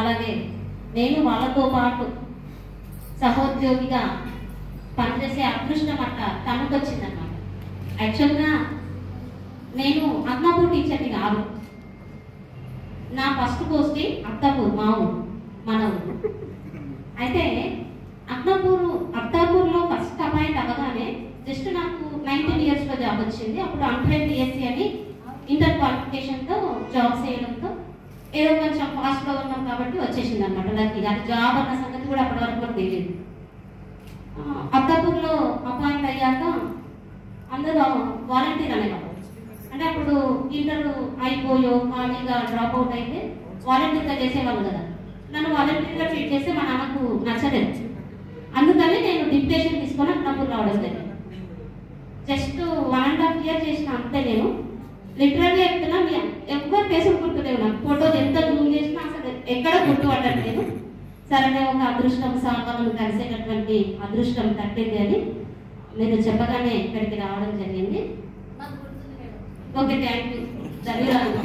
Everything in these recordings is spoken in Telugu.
అలాగే నేను వాళ్ళతో పాటు సహోద్యోగిగా పనిచేసే అదృష్టం అట్లా తనకొచ్చిందన్నమాట. యాక్చువల్గా నేను అత్తాపూర్ టీచర్ని కాదు. నా ఫస్ట్ పోస్టింగ్ అత్తాపూర్, మా ఊరు, మన ఊరు. అయితే అత్తాపూర్లో ఫస్ట్ అపాయింట్ అవ్వగానే జస్ట్ నాకు 19 ఇయర్స్లో జాబ్ వచ్చింది. అప్పుడు అంట్రెడ్ డిఎస్సి అని ఇంటర్ క్వాలిఫికేషన్తో జాబ్ చేయడంతో ఏదో కొంచెం ఫాస్ట్గా ఉన్నాం కాబట్టి వచ్చేసింది అనమాట. లక్కీగా అది జాబ్ అన్న సంగతి కూడా అప్పటి వరకు నాకు తెలియదు. అత్తాపూర్లో అపాయింట్ అయ్యాక అందరూ వాలంటీర్ అనేవాళ్ళు. అంటే అప్పుడు ఇంటర్ అయిపోయో ఖాళీగా డ్రాప్ అవుట్ అయితే వాలంటీర్గా చేసేవాళ్ళు కదా. నన్ను వాలంటీర్గా ట్రీట్ చేస్తే మా నాన్నకు నచ్చలేదు. అందుకని నేను డిప్యుటేషన్ తీసుకొని అత్తాపూర్ రావడం జరిగింది. జస్ట్ 1.5 years చేసిన అంతే. నేను లిటరల్గా చెప్తున్నా, మీ ఎవరు ఫేసులు గుర్తులేవు. నాకు ఫోటోలు ఎంత జూమ్ చేసినా అసలు ఎక్కడ గుర్తుపడ్డాను నేను. సరే ఒక అదృష్టం సామాను కలిసేటటువంటి అదృష్టం తట్టింది అని మీరు చెప్పగానే ఇక్కడికి రావడం జరిగింది. Okay, thank you. ధన్యవాదాలు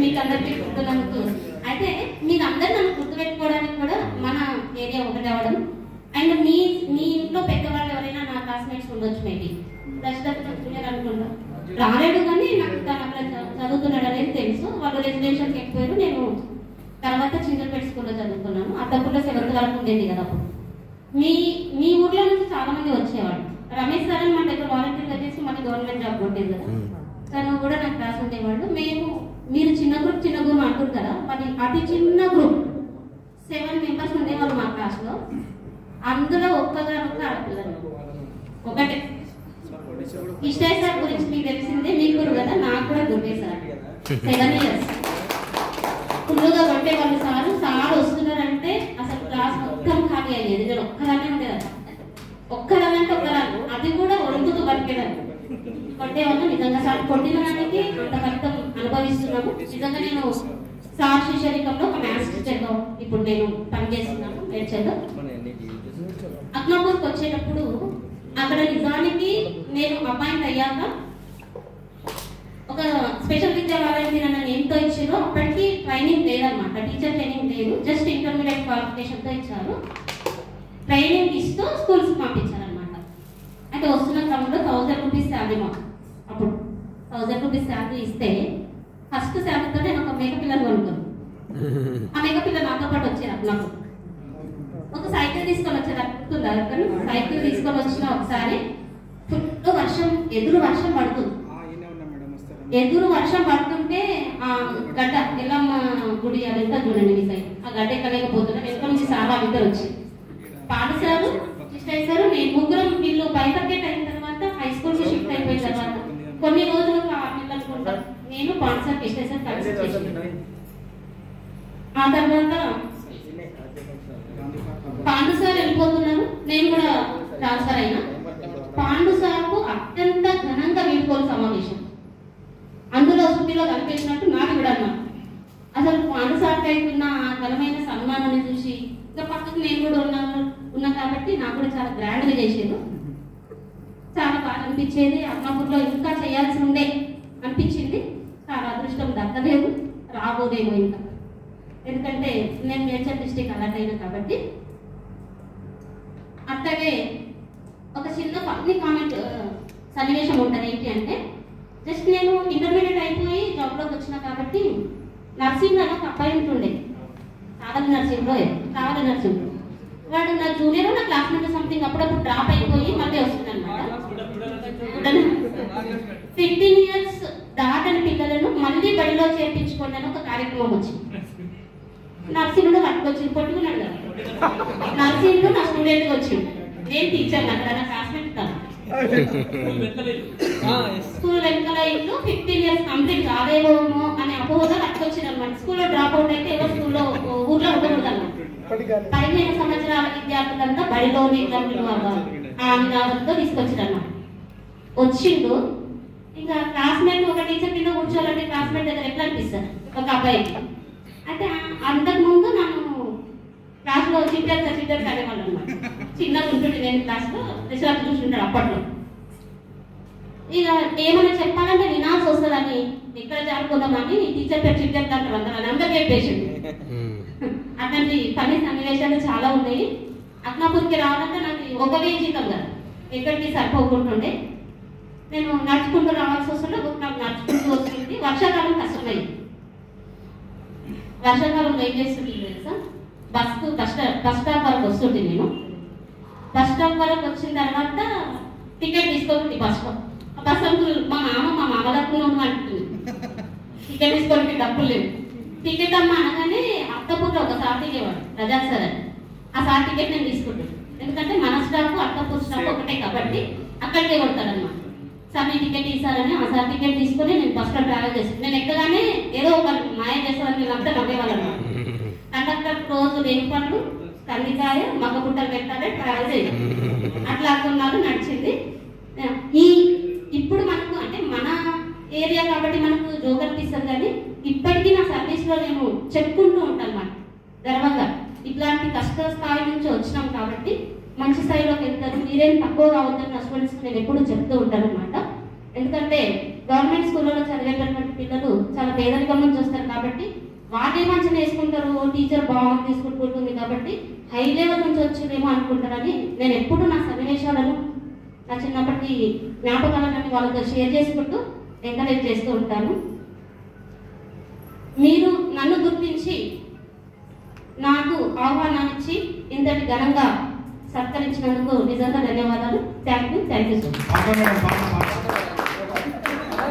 మీకు అందరికీ గుర్తున్నందుకు. అయితే మీరు అందరు నన్ను గుర్తుపెట్టుకోవడానికి కూడా మన ఏరియా ఒకటి అవ్వడం, అండ్ మీ ఇంట్లో పెద్దవాళ్ళు ఎవరైనా నా క్లాస్మేట్స్ ఉండొచ్చు. మేబీ దశరథ అనుకుంటా రాలేడు, కానీ నాకు తను అక్కడ చదువుతున్నాడు అనేది తెలుసు. వాళ్ళు రెసిడెన్షియల్కి ఎక్కిపోయారు. నేను తర్వాత చింతలపేట స్కూల్లో చదువుకున్నాను. అత్తపూర్లో 7th వరకు ఉండేది కదా. అప్పుడు మీ ఊర్లో నుంచి చాలా మంది వచ్చేవాడు. రమేష్ సార్ అని మన దగ్గర వాలంటీర్గా చేసి మళ్ళీ గవర్నమెంట్ జాబ్ కొట్టేది కదా, తను కూడా నాకు క్లాస్ ఉండేవాళ్ళు. మీరు చిన్న గ్రూప్ అంటారు కదా, మరి అతి చిన్న గ్రూప్ 7 members ఉండేవాళ్ళు మా క్లాస్లో. అందులో ఒక్కగానొక్క ఆడపిల్లలు ఒకటే. ఇష్టయ్య సార్ గురించి మీకు తెలిసిందే, మీకు కూడా కదా, నాకు కూడా కొట్టేశారు 7 years. ఫుల్గా కొట్టేవాళ్ళు. సార్ వస్తున్నారంటే అసలు క్లాస్ మొత్తం ఖాళీ అయ్యేది. నేను ఒక్కదానే ఉండేదాన్ని. ఒక్కదానంటే ఒక్కదాన్ని, అది కూడా ఒడుగుతూ పట్టేదాన్ని. కొట్టేవాళ్ళు. నిజంగా సార్ కొట్టిన దానికి అంత కష్టం అనుభవిస్తున్నాము. నిజంగా నేను సార్ శిష్యరికంలో ఒక మ్యాథ్స్ టీచర్గా ఇప్పుడు నేను పనిచేస్తున్నాను నేర్చర్లో. అక్నాపూర్కి వచ్చేటప్పుడు అక్కడ నిజానికి నేను అపాయింట్ అయ్యాక ఒక స్పెషల్ విద్యా వాలంటీర్ అన్న నేమ్తో ఇచ్చారు. అప్పటికి ట్రైనింగ్ లేదనమాట, టీచర్ ట్రైనింగ్ లేదు, జస్ట్ ఇంటర్మీడియట్ క్వాలిఫికేషన్తో ఇచ్చారు. ట్రైనింగ్ ఇస్తూ స్కూల్స్కి పంపించారనమాట. అయితే వస్తున్న క్రమంలో 1000 rupees శాలరీ. మాకు అప్పుడు 1000 rupees శాలరీ ఇస్తే ఫస్ట్ శాలరీతో నేను ఒక మేకపిల్లని కొనుక్కోను. ఆ మేకపిల్ల నాతో పాటు వచ్చారు. నాకు ఒక సైకిల్ తీసుకొని వచ్చారు. అడుగుతున్నారు సైకిల్ తీసుకొని వచ్చిన ఒకసారి ఫుల్ వర్షం, ఎదురు వర్షం పడుతుంది. ఎదురు వర్షం పడుతుంటే ఆ గడ్డ ఎల్లమ్మ గుడి అది ఎంత చూడండి మీ సైడ్, ఆ గడ్డ ఎక్కలేకపోతున్నా. వెనుక నుంచి సార్ వాళ్ళిద్దరు వచ్చి పాఠశాల ఇష్టయ్య సార్ నేను ముగ్గురం వీళ్ళు బైఫర్కేట్ అయిన తర్వాత హై స్కూల్ కి షిఫ్ట్ అయిపోయిన తర్వాత కొన్ని రోజులకు ఆ పిల్లలు నేను పాఠశాల ఇష్టయ్య సార్ కలిసి ఆ తర్వాత పాండు సార్ వెళ్ళిపోతున్నారు. నేను కూడా ట్రాన్స్ఫర్ అయినా. పాండు సార్కు అత్యంత ఘనంగా వీడ్కోలు సమావేశం. అందులో సుఖిలో కనిపించినట్టు నాకు కూడా అన్నా. అసలు పాండు సార్ అయిపోయిన ఆ ఘనమైన సన్మానాన్ని చూసి ఇంకా పక్కకు నేను కూడా ఉన్నా కాబట్టి నాకు కూడా చాలా గ్రాండ్గా చేసేది. చాలా బాగా అనిపించేది. అక్నాపూర్లో ఇంకా చేయాల్సి ఉండే అనిపించింది. చాలా అదృష్టం దక్కలేదు, రాబోదేమో ఇంకా. ఎందుకంటే నేను మేడ్చల్ డిస్ట్రిక్ట్ అలర్ట్ అయినా కాబట్టి. అట్లాగే ఒక చిన్న ఫన్నీ కామెంట్ సన్నివేశం ఉంటుంది. ఏంటి అంటే జస్ట్ నేను ఇంటర్మీడియట్ అయిపోయి జాబ్లోకి వచ్చిన కాబట్టి నర్సింగ్లో ఒక అబ్బాయి ఉంటుండే, కావాలి నర్సింగ్లో. వాడు నా జూనియర్, నా క్లాస్మేట్ సంథింగ్. అప్పుడప్పుడు డ్రాప్ అయిపోయి మళ్ళీ వస్తుంది అనమాట. 15 years దాటని పిల్లలను మళ్ళీ బడిలో చేర్పించుకోండి అని ఒక కార్యక్రమం వచ్చింది. నర్సింగ్లో పట్టుకొచ్చింది, పట్టుకున్నాడు కదా. నర్సింగ్లో నా స్టూడెంట్కి వచ్చింది. నేను టీచర్ అక్కడ, నా క్లాస్మేట్ కాదు. స్కూల్ వెనకాల ఇల్లు 15 years కంప్లీట్ కాదేమో అనే అపోహగా పట్టుకొచ్చింది అనమాట. స్కూల్లో డ్రాప్ అవుట్ అయితే ఏదో ఊర్లో ఉండకూడదు అన్నమాట. 15 సంవత్సరాల విద్యార్థులంతా బడిలోనే ఆ నినాదంతో తీసుకొచ్చారు అన్నమాట. వచ్చిండు. ఇంకా క్లాస్మేట్ ఒక టీచర్ కింద కూర్చోవాలంటే క్లాస్మేట్ దగ్గర ఎట్లా అనిపిస్తారు ఒక అబ్బాయికి. అయితే అంతకుముందు నన్ను క్లాస్లో చిట్టర్ అనేవాళ్ళు అనమాట. చిన్నగా ఉంటుండే నేను క్లాస్లో రిసర్చ్ చూస్తుంటాడు అప్పట్లో. ఇక ఏమైనా చెప్పాలంటే వినాల్సి వస్తుందని ఎక్కడ జారుకుందామని టీచర్ పేరు చిట్టర్ అంటారు అందరూ, అందరికీ చెప్పేసింది. అట్లాంటి పని సన్నివేశాలు చాలా ఉన్నాయి. అక్నాపూర్కి రావాలంటే నాకు ఒక వెయ్యి జీతం కదా, ఎక్కడికి సరిపోకుంటుండే. నేను నడుచుకుంటూ రావాల్సి వస్తుంటే నాకు నడుచుకుంటూ వచ్చింది. వర్షాకాలం కష్టమైంది. వర్షాకాలంలో ఏం చేస్తుంది తెలుసా, బస్ స్టాప్ వరకు వస్తుంటే నేను బస్ స్టాప్ వరకు వచ్చిన తర్వాత టికెట్ తీసుకోకండి బస్ అంకుల్ మా మామ దగ్గర అంటుంది టికెట్ తీసుకోవడానికి డబ్బులు లేవు. టికెట్ అమ్మ అనగానే అత్తపూర్లో ఒక సార్ దిగేవాడు రజాక్ సార్ అని, ఆ సార్ టికెట్ నేను తీసుకుంటాను. ఎందుకంటే మన స్టాఫ్ అత్తపూర్ స్టాఫ్ ఒకటే కాబట్టి అక్కడికే కొడతాడన్నమాట. సార్ నేను టికెట్ తీసారని ఆ సార్ టికెట్ తీసుకొని నేను బస్లో ట్రావెల్ చేస్తాను. నేను ఎక్కగానే ఏదో ఒక మాయ చేస్తారని నేను అంతా నమ్మేవాళ్ళం. కండక్టర్ రోజు రేగుపండ్లు కందికాయ మగ బుట్టలు పెట్టాలి ట్రావెల్ చేయాలి. అట్లా కొన్నాళ్ళు నడిచింది. ఇప్పుడు మనకు అంటే మన ఏరియా కాబట్టి మనకు జోక్ అనిపిస్తుంది, కానీ ఇప్పటికీ నా సర్వీస్లో నేను చెప్పుకుంటూ ఉంటాను మాట గర్వంగా. ఇట్లాంటి కష్ట స్థాయి నుంచి వచ్చినాం కాబట్టి మంచి స్థాయిలోకి వెళ్తారు, మీరేం తక్కువ కావద్దని నా స్టూడెంట్స్కి నేను ఎప్పుడు చెప్తూ ఉంటాను అనమాట. ఎందుకంటే గవర్నమెంట్ స్కూళ్ళలో చదివేటటువంటి పిల్లలు చాలా పేదరికం నుంచి వస్తారు కాబట్టి వాళ్ళే మంచిగా వేసుకుంటారు, టీచర్ బాగా తీసుకుంటుంది కాబట్టి హై లెవెల్ నుంచి వచ్చిందేమో అనుకుంటారని నేను ఎప్పుడు నా సన్నివేశాలను నా చిన్నప్పటి జ్ఞాపకాలను వాళ్ళతో షేర్ చేసుకుంటూ ఎంకరేజ్ చేస్తూ ఉంటాను. మీరు నన్ను గుర్తించి నాకు ఆహ్వానాన్ని ఇచ్చి ఇంతటి ఘనంగా సత్కరించినందుకు నిజంగా ధన్యవాదాలు. Thank you so much.